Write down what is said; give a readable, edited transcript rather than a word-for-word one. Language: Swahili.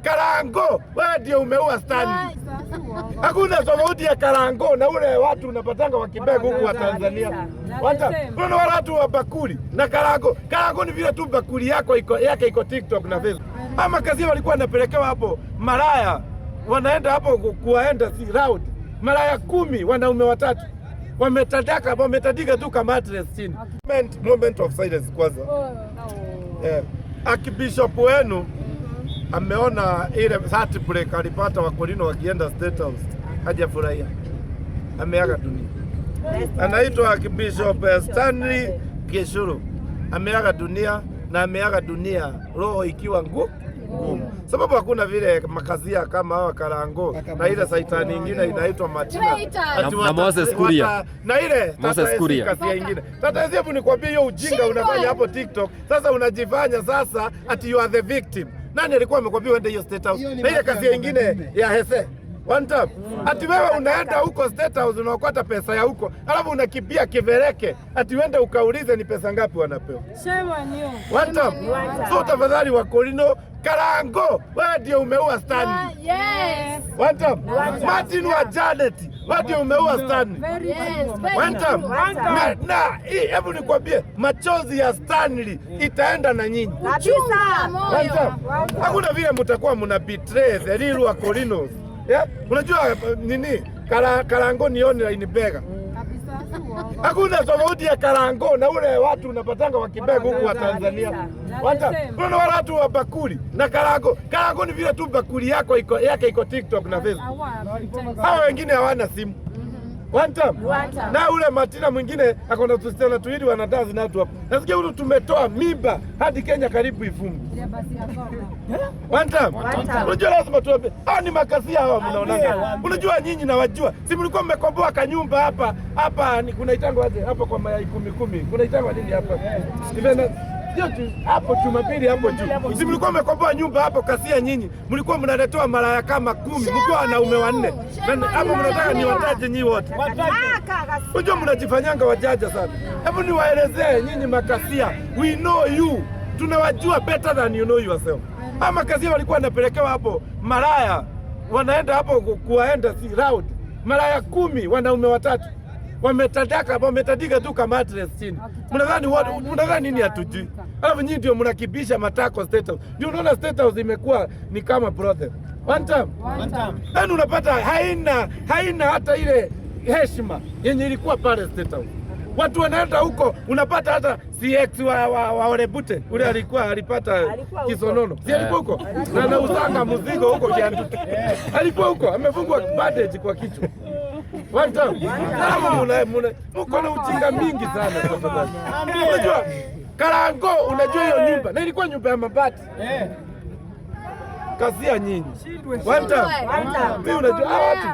Karango, wewe ndio umeua Stanley. Hakuna tofauti ya Karango na ule watu unapatanga wakibegu huku wa Tanzania. Kuna watu wa bakuli na Karango. Karango ni vile tu bakuli yake iko TikTok na Facebook. Ama kazi walikuwa wanapelekewa hapo malaya. Wanaenda hapo kuwaenda si round. Malaya 10 wanaume 3. Wametandika tu kama mattress chini. Moment of silence kwanza. Archbishop wenu ameona ile heartbreak alipata Wakorino wakienda State House, hajafurahia, ameaga dunia. Anaitwa Archbishop Stanley Kishuru, ameaga dunia na ameaga dunia roho ikiwa ngumu, sababu hakuna vile makazia kama hawa Karango na ile saitani nyingine inaitwa Matina na Moses Kuria na ile Moses Kuria kazi nyingine. Sasa hebu nikwambie hiyo ujinga unafanya hapo TikTok, sasa unajifanya sasa ati you are the victim. Nani alikuwa amekwambia uende hiyo State House? Na ile kazi nyingine ya Hese one time ati wewe unaenda huko State House unaokota pesa ya huko, alafu unakimbia kivereke ati uende ukaulize ni pesa ngapi wanapewa. Shema niyo one time. So tafadhali Wakorino, Karango wewe ndio umeua Stanley. Yes. One time. Martin wa Janet wewe ndio umeua Stanley. One time. Na hebu nikwambie machozi ya Stanley itaenda na nyinyi kabisa. Hakuna vile mtakuwa mna betray the real Wakorinos. Yeah? Unajua nini? Karango ni online bega. Hakuna tofauti ya Karango na ule watu unapatanga wakibega huku wa Tanzania. Kuna watu wa bakuli na Karango. Karango ni vile tu bakuli yake iko TikTok na Facebook. Hawa wengine hawana simu. One time. Na ule Matina mwingine akona tusichana tuwili wanadazi na watu hapo. Nasikia huyu tumetoa mimba hadi Kenya karibu ifungwe. One time. Unajua lazima tuombe. Hao ni makasia hawa mnaona. Unajua nyinyi na wajua. Si mlikuwa mmekomboa kanyumba hapa ni kunaitangwa aje hapa kwa mayai 10. Kunaitangwa nini hapa? Hapo Jumapili hapo juu. Si mlikuwa mmekomboa nyumba hapo kasia nyinyi. Mlikuwa mnaletewa malaya kama 10, mkiwa wanaume 4. Na hapo mnataka niwataje nyinyi wote. Unajua mnajifanyanga wajaja sana. Hebu niwaelezee nyinyi makasia. We know you. Tunawajua better than you know yourself. Ama kasia walikuwa wanapelekewa hapo malaya. Wanaenda hapo kuwaenda si round. Malaya 10 wanaume 3. Wametandika tu kama mattress chini. Mnadhani nini hatujui? Alafu nyinyi ndio mnakibisha matako State House. Ndio unaona State House imekuwa ni kama brothel. One time. Yaani unapata haina hata ile heshima yenye ilikuwa pale State House. Watu wanaenda huko unapata hata CX wa Orebute ule alipata kisonono. Si alikuwa huko? Na anausanga mzigo huko Kiandutu. Alikuwa huko amefungwa bandage kwa kichwa. One time. Mko na ujinga mingi sana tafadhali. Unajua Karango, unajua hiyo nyumba na ilikuwa nyumba ya mabati. Kazi ya nyinyi. One time. Mimi unajua watu